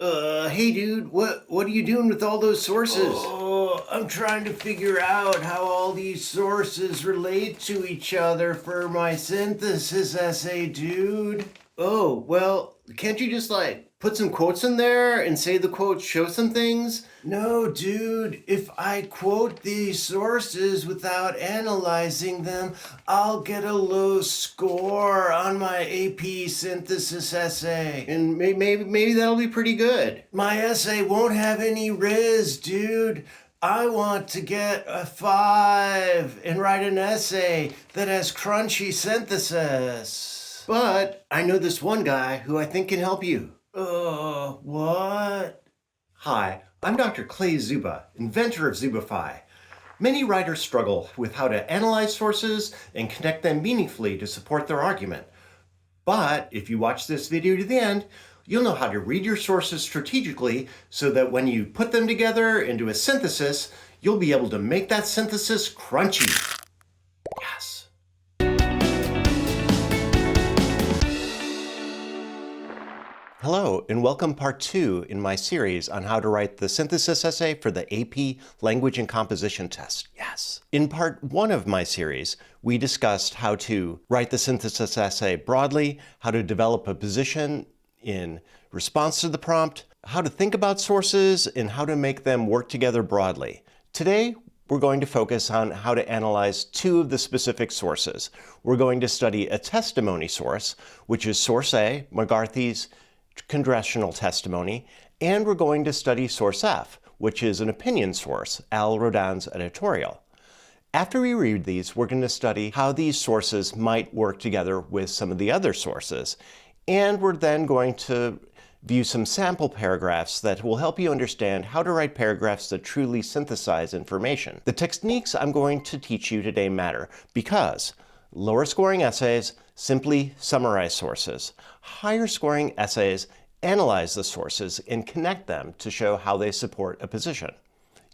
Hey dude, what are you doing with all those sources? Oh, I'm trying to figure out how all these sources relate to each other for my synthesis essay, dude. Oh, well, can't you just put some quotes in there and say the quotes show some things? No, dude, if I quote these sources without analyzing them, I'll get a low score on my AP synthesis essay. And maybe that'll be pretty good. My essay won't have any riz, dude. I want to get a 5 and write an essay that has crunchy synthesis. But I know this one guy who I think can help you. What? Hi, I'm Dr. Clay Zuba, inventor of Zubify. Many writers struggle with how to analyze sources and connect them meaningfully to support their argument. But if you watch this video to the end, you'll know how to read your sources strategically so that when you put them together into a synthesis, you'll be able to make that synthesis crunchy. Yes. Hello, and welcome part 2 in my series on how to write the synthesis essay for the AP Language and Composition test. Yes. In part 1 of my series, we discussed how to write the synthesis essay broadly, how to develop a position in response to the prompt, how to think about sources, and how to make them work together broadly. Today, we're going to focus on how to analyze 2 of the specific sources. We're going to study a testimony source, which is source A, McCarthy's congressional testimony, and we're going to study source F, which is an opinion source, Al Rodin's editorial. After we read these, we're going to study how these sources might work together with some of the other sources, and we're then going to view some sample paragraphs that will help you understand how to write paragraphs that truly synthesize information. The techniques I'm going to teach you today matter because lower scoring essays simply summarize sources. Higher scoring essays analyze the sources and connect them to show how they support a position.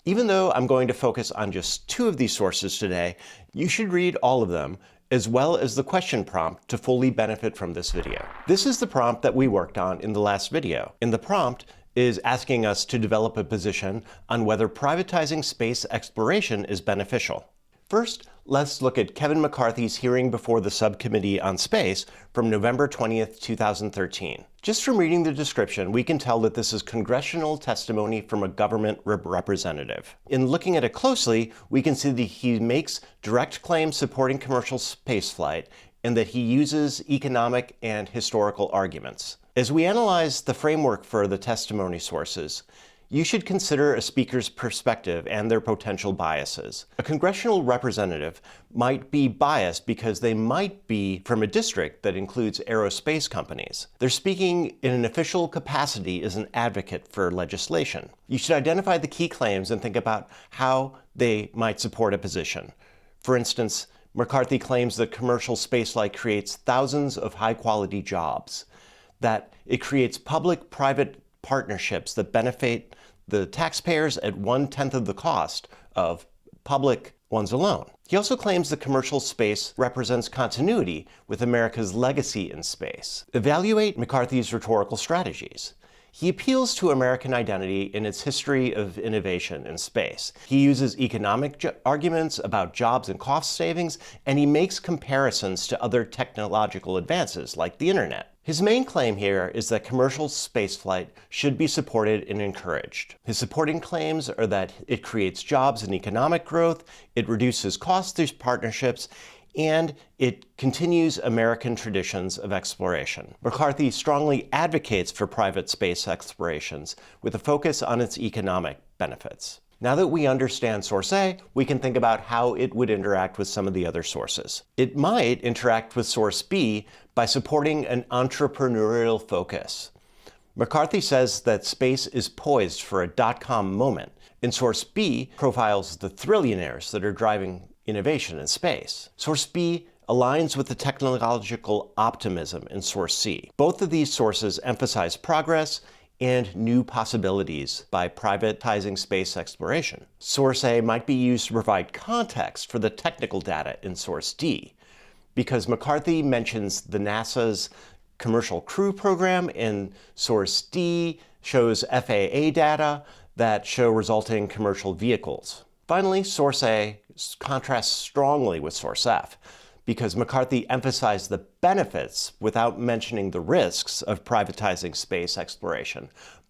Even though I'm going to focus on just 2 of these sources today, you should read all of them as well as the question prompt to fully benefit from this video. This is the prompt that we worked on in the last video. And the prompt is asking us to develop a position on whether privatizing space exploration is beneficial. First, let's look at Kevin McCarthy's hearing before the Subcommittee on Space from November 20th, 2013. Just from reading the description, we can tell that this is congressional testimony from a government representative. In looking at it closely, we can see that he makes direct claims supporting commercial spaceflight and that he uses economic and historical arguments. As we analyze the framework for the testimony sources, you should consider a speaker's perspective and their potential biases. A congressional representative might be biased because they might be from a district that includes aerospace companies. They're speaking in an official capacity as an advocate for legislation. You should identify the key claims and think about how they might support a position. For instance, McCarthy claims that commercial spaceflight creates thousands of high-quality jobs, that it creates public-private partnerships that benefit the taxpayers at 1/10 of the cost of public ones alone. He also claims that commercial space represents continuity with America's legacy in space. Evaluate McCarthy's rhetorical strategies. He appeals to American identity in its history of innovation in space. He uses economic arguments about jobs and cost savings, and he makes comparisons to other technological advances like the internet. His main claim here is that commercial spaceflight should be supported and encouraged. His supporting claims are that it creates jobs and economic growth, it reduces costs through partnerships, and it continues American traditions of exploration. McCarthy strongly advocates for private space explorations with a focus on its economic benefits. Now that we understand source A, we can think about how it would interact with some of the other sources. It might interact with source B by supporting an entrepreneurial focus. McCarthy says that space is poised for a dot-com moment, and source B profiles the trillionaires that are driving innovation in space. Source B aligns with the technological optimism in source C. Both of these sources emphasize progress and new possibilities by privatizing space exploration. Source A might be used to provide context for the technical data in source D, because McCarthy mentions the NASA's commercial crew program, and source D shows FAA data that show resulting commercial vehicles. Finally, source A contrasts strongly with source F because McCarthy emphasized the benefits without mentioning the risks of privatizing space exploration.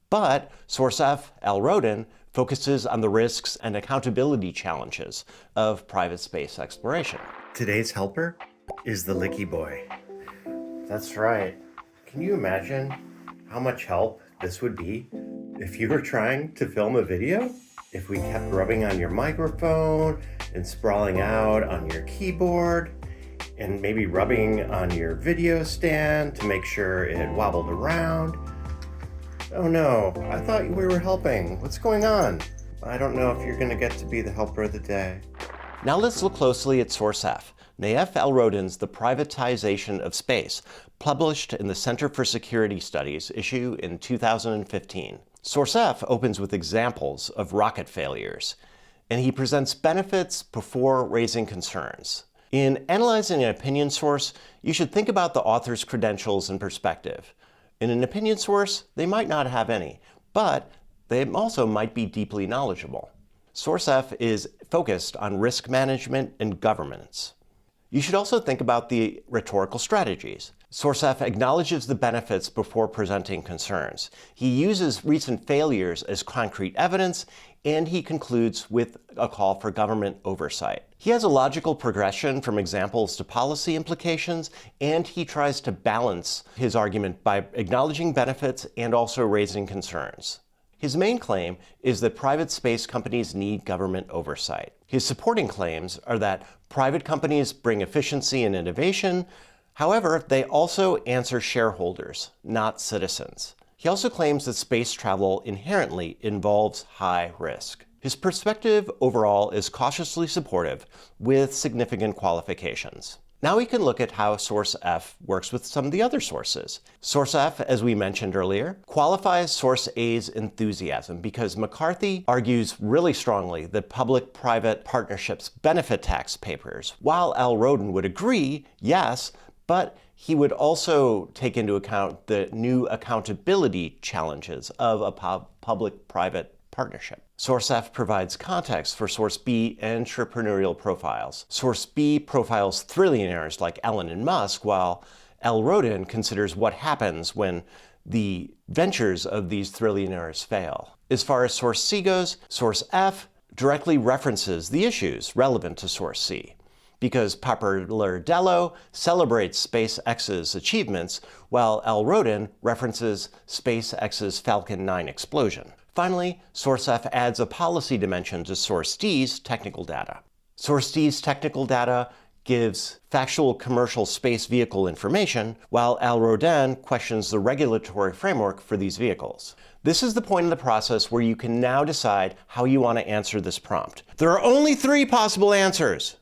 But source F, L. Roden, focuses on the risks and accountability challenges of private space exploration. Today's helper is the Licky Boy. That's right. Can you imagine how much help this would be if you were trying to film a video? If we kept rubbing on your microphone and sprawling out on your keyboard and maybe rubbing on your video stand to make sure it wobbled around. Oh no, I thought we were helping. What's going on? I don't know if you're going to get to be the helper of the day. Now let's look closely at source F. Naef L. Roden's The Privatization of Space, published in the Center for Security Studies issue in 2015. Source F opens with examples of rocket failures, and he presents benefits before raising concerns. In analyzing an opinion source, you should think about the author's credentials and perspective. In an opinion source, they might not have any, but they also might be deeply knowledgeable. Source F is focused on risk management and governance. You should also think about the rhetorical strategies. Source F acknowledges the benefits before presenting concerns. He uses recent failures as concrete evidence, and he concludes with a call for government oversight. He has a logical progression from examples to policy implications, and he tries to balance his argument by acknowledging benefits and also raising concerns. His main claim is that private space companies need government oversight. His supporting claims are that private companies bring efficiency and innovation. However, they also answer shareholders, not citizens. He also claims that space travel inherently involves high risk. His perspective overall is cautiously supportive with significant qualifications. Now we can look at how source F works with some of the other sources. Source F, as we mentioned earlier, qualifies source A's enthusiasm because McCarthy argues really strongly that public-private partnerships benefit taxpayers, while L. Roden would agree, yes, but he would also take into account the new accountability challenges of a public-private partnership. Source F provides context for source B entrepreneurial profiles. Source B profiles trillionaires like Elon and Musk, while L. Roden considers what happens when the ventures of these trillionaires fail. As far as source C goes, source F directly references the issues relevant to source C, because Pappardelle celebrates SpaceX's achievements, while L. Roden references SpaceX's Falcon 9 explosion. Finally, source F adds a policy dimension to source D's technical data. Source D's technical data gives factual commercial space vehicle information, while L. Roden questions the regulatory framework for these vehicles. This is the point in the process where you can now decide how you want to answer this prompt. There are only 3 possible answers.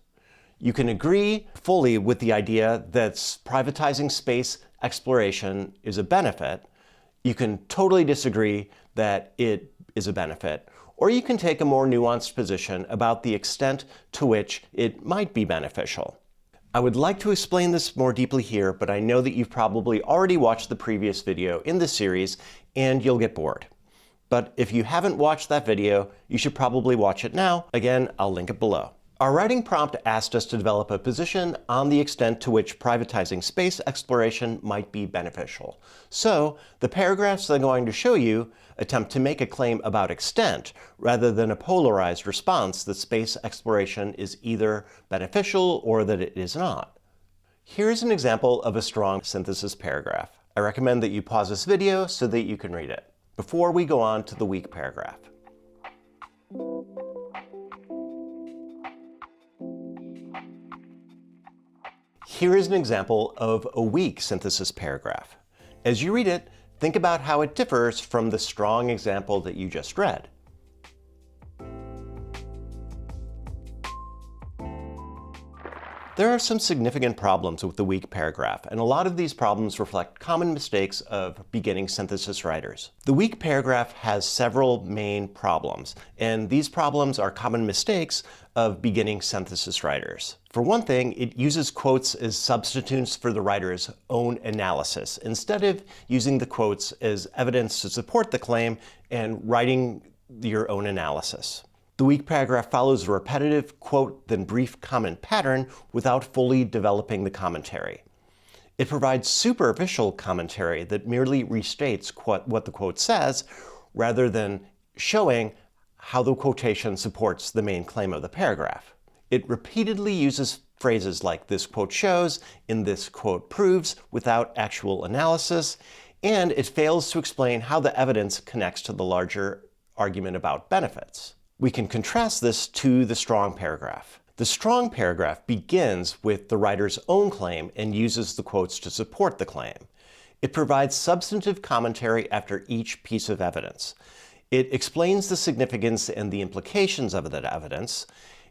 You can agree fully with the idea that privatizing space exploration is a benefit. You can totally disagree that it is a benefit, or you can take a more nuanced position about the extent to which it might be beneficial. I would like to explain this more deeply here, but I know that you've probably already watched the previous video in this series and you'll get bored. But if you haven't watched that video, you should probably watch it now. Again, I'll link it below. Our writing prompt asked us to develop a position on the extent to which privatizing space exploration might be beneficial. So, the paragraphs that I'm going to show you attempt to make a claim about extent rather than a polarized response that space exploration is either beneficial or that it is not. Here's an example of a strong synthesis paragraph. I recommend that you pause this video so that you can read it before we go on to the weak paragraph. Here is an example of a weak synthesis paragraph. As you read it, think about how it differs from the strong example that you just read. There are some significant problems with the weak paragraph, and a lot of these problems reflect common mistakes of beginning synthesis writers. The weak paragraph has several main problems, and these problems are common mistakes of beginning synthesis writers. For one thing, it uses quotes as substitutes for the writer's own analysis, instead of using the quotes as evidence to support the claim and writing your own analysis. The weak paragraph follows a repetitive quote then brief comment pattern without fully developing the commentary. It provides superficial commentary that merely restates what the quote says, rather than showing how the quotation supports the main claim of the paragraph. It repeatedly uses phrases like "this quote shows," and "this quote proves," without actual analysis, and it fails to explain how the evidence connects to the larger argument about benefits. We can contrast this to the strong paragraph. The strong paragraph begins with the writer's own claim and uses the quotes to support the claim. It provides substantive commentary after each piece of evidence. It explains the significance and the implications of that evidence,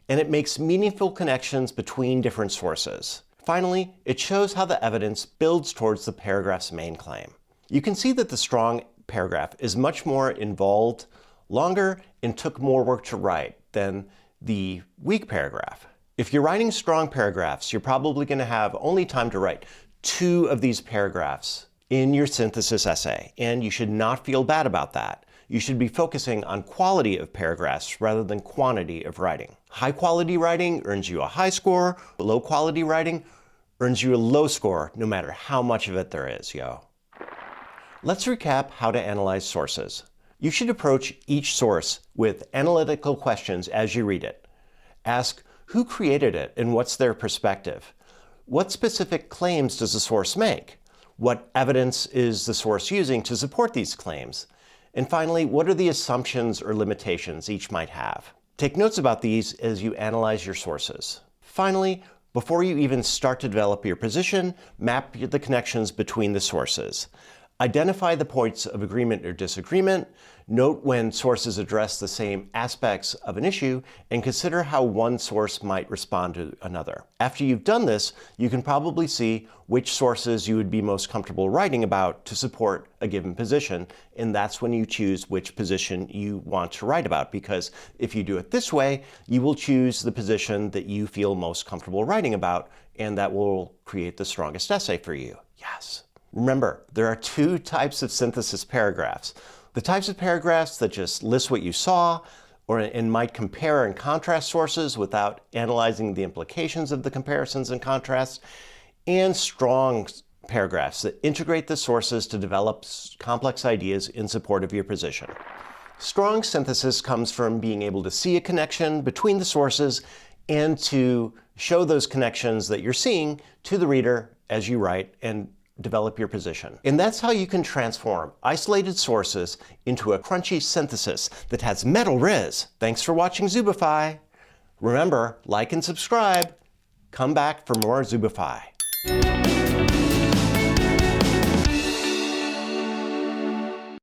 and it makes meaningful connections between different sources. Finally, it shows how the evidence builds towards the paragraph's main claim. You can see that the strong paragraph is much more involved, longer, and took more work to write than the weak paragraph. If you're writing strong paragraphs, you're probably going to have only time to write 2 of these paragraphs in your synthesis essay, and you should not feel bad about that. You should be focusing on quality of paragraphs rather than quantity of writing. High quality writing earns you a high score. Low quality writing earns you a low score, no matter how much of it there is, yo. Let's recap how to analyze sources. You should approach each source with analytical questions as you read it. Ask who created it and what's their perspective. What specific claims does the source make? What evidence is the source using to support these claims? And finally, what are the assumptions or limitations each might have? Take notes about these as you analyze your sources. Finally, before you even start to develop your position, map the connections between the sources. Identify the points of agreement or disagreement, note when sources address the same aspects of an issue, and consider how one source might respond to another. After you've done this, you can probably see which sources you would be most comfortable writing about to support a given position, and that's when you choose which position you want to write about, because if you do it this way, you will choose the position that you feel most comfortable writing about, and that will create the strongest essay for you. Yes. Remember, there are 2 types of synthesis paragraphs. The types of paragraphs that just list what you saw and might compare and contrast sources without analyzing the implications of the comparisons and contrasts, and strong paragraphs that integrate the sources to develop complex ideas in support of your position. Strong synthesis comes from being able to see a connection between the sources and to show those connections that you're seeing to the reader as you write and develop your position. And that's how you can transform isolated sources into a crunchy synthesis that has metal riz. Thanks for watching Zubify. Remember, like and subscribe. Come back for more Zubify.